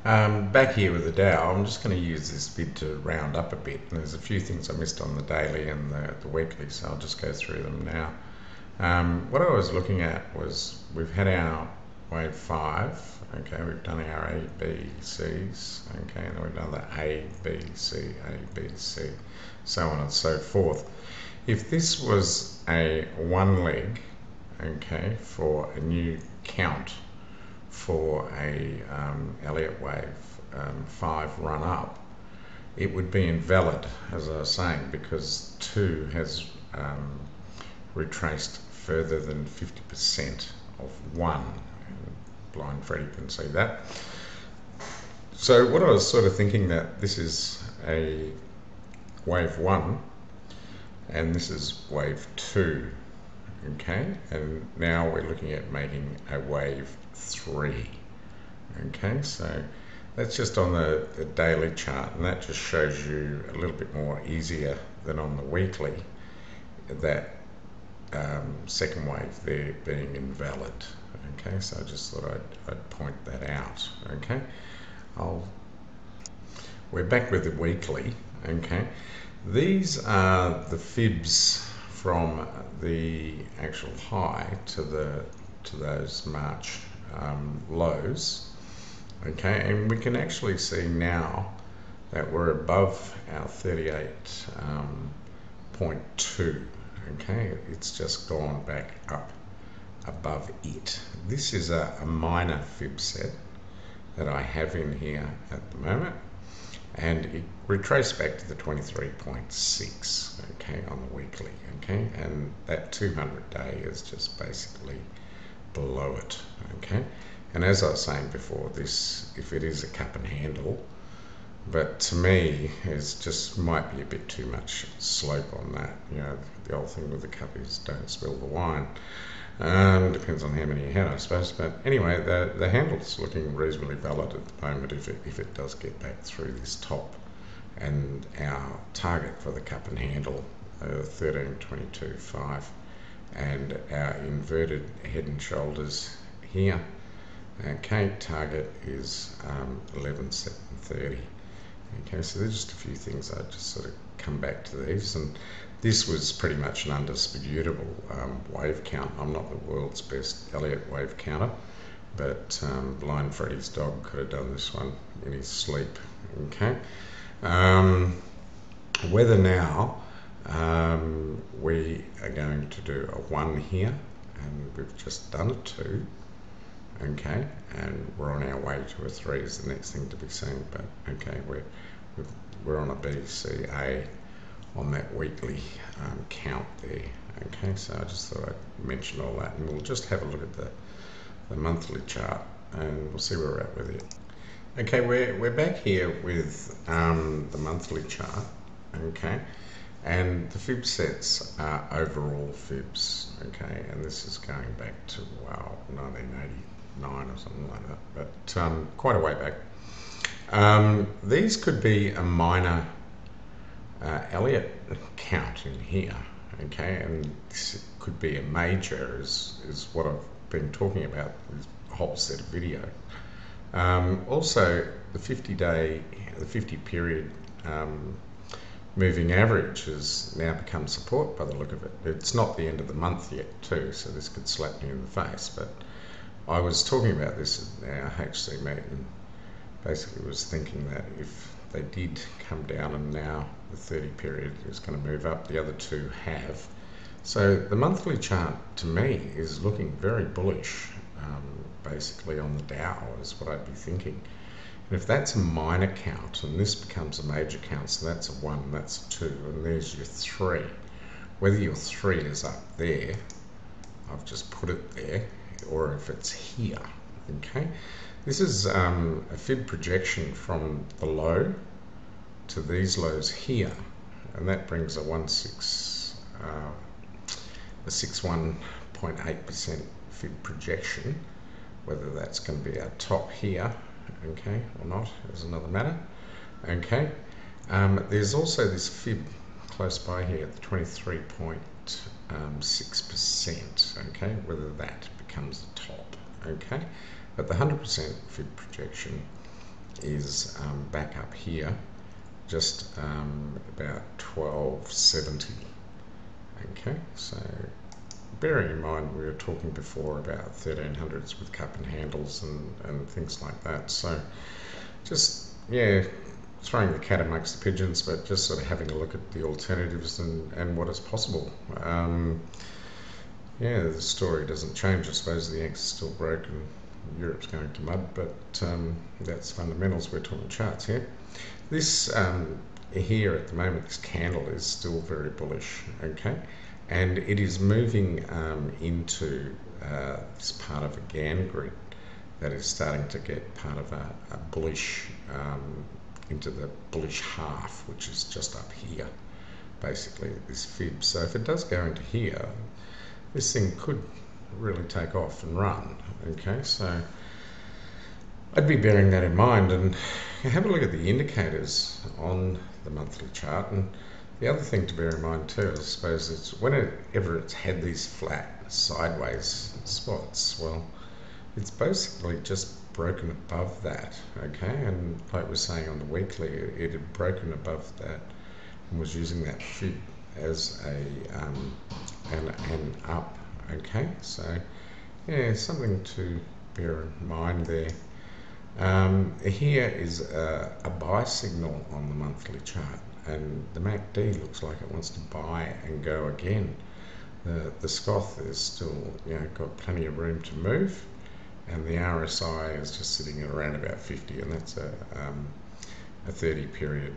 Back here with the Dow, I'm just going to use this vid to round up a bit. And there's a few things I missed on the daily and the weekly, so I'll just go through them now. What I was looking at was we've had our wave 5, okay, we've done our A, B, C's, okay, and then we've done the A, B, C, A, B, C, so on and so forth. If this was a one leg, okay, for a new count for a Elliott wave 5 run up, it would be invalid, as I was saying, because 2 has retraced further than 50% of 1. And blind Freddy can see that. So what I was sort of thinking, that this is a wave 1 and this is wave 2, okay, and now we're looking at making a wave 3, okay. So that's just on the daily chart, and that just shows you a little bit more easier than on the weekly that second wave there being invalid, okay. So I just thought I'd point that out, okay. We're back with the weekly, okay. These are the fibs from the actual high to those March lows, okay, and we can actually see now that we're above our 38.2, okay. It's just gone back up above it. This is a minor fib set that I have in here at the moment, and it retraced back to the 23.6, okay, on the weekly, okay, and that 200-day is just basically below it, okay. And as I was saying before, this, if it is a cup and handle, but to me it's just might be a bit too much slope on that. You know, the old thing with the cup is don't spill the wine. Depends on how many you had, I suppose. But anyway, the handle's looking reasonably valid at the moment if it does get back through this top. And our target for the cup and handle, 13.22.5, and our inverted head and shoulders here, okay, target is 11.730. Okay, so there's just a few things. I just sort of come back to these, and this was pretty much an undisputable wave count. I'm not the world's best Elliott wave counter, but blind Freddy's dog could have done this one in his sleep, okay. Whether now we are going to do a 1 here, and we've just done a 2, okay, and we're on our way to a 3 is the next thing to be seen. But okay, we're on a B, C, A on that weekly count there, okay. So I just thought I'd mention all that, and we'll just have a look at the monthly chart, and we'll see where we're at with it. Okay, we're back here with the monthly chart, okay, and the fib sets are overall fibs, okay, and this is going back to 1989 or something like that, but quite a way back. These could be a minor Elliott count in here, okay, and this could be a major, is what I've been talking about this whole set of video. Also, the 50 period moving average has now become support by the look of it. It's not the end of the month yet too, so this could slap me in the face, but I was talking about this at our HC meeting, and basically was thinking that if they did come down and now the 30 period is going to move up, the other two have. So the monthly chart to me is looking very bullish, basically on the Dow is what I'd be thinking. And if that's a minor count and this becomes a major count, so that's a 1, that's a 2, and there's your 3. Whether your 3 is up there, I've just put it there, or if it's here, okay. This is a fib projection from the low to these lows here, and that brings a 61.8% fib projection. Whether that's going to be our top here, okay, or not is another matter, okay. There's also this fib close by here at the 23.6%, okay, whether that becomes the top, okay. But the 100% fib projection is back up here, just about 1270. Okay, so bearing in mind we were talking before about 1300s with cup and handles and things like that. So just, yeah, throwing the cat amongst the pigeons, but just sort of having a look at the alternatives and what is possible. Yeah, the story doesn't change. I suppose the Yanks are still broken. Europe's going to mud, but that's fundamentals. We're talking charts here. This here at the moment, this candle is still very bullish, okay? And it is moving into this part of a Gann grid that is starting to get part of a bullish, into the bullish half, which is just up here, basically, this fib. So if it does go into here, this thing could really take off and run, okay? So I'd be bearing that in mind, and have a look at the indicators on the monthly chart. And the other thing to bear in mind too, I suppose, is whenever it's had these flat sideways spots, well, it's basically just broken above that, okay? And like we're saying on the weekly, it had broken above that and was using that fib as an up, okay? So yeah, something to bear in mind there. Here is a buy signal on the monthly chart, and the MACD looks like it wants to buy and go again. The SCOF is still, got plenty of room to move, and the RSI is just sitting at around about 50, and that's a 30 period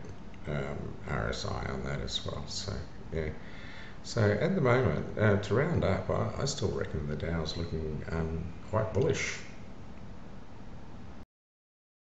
RSI on that as well. So yeah. So at the moment, to round up, I still reckon the Dow's looking quite bullish.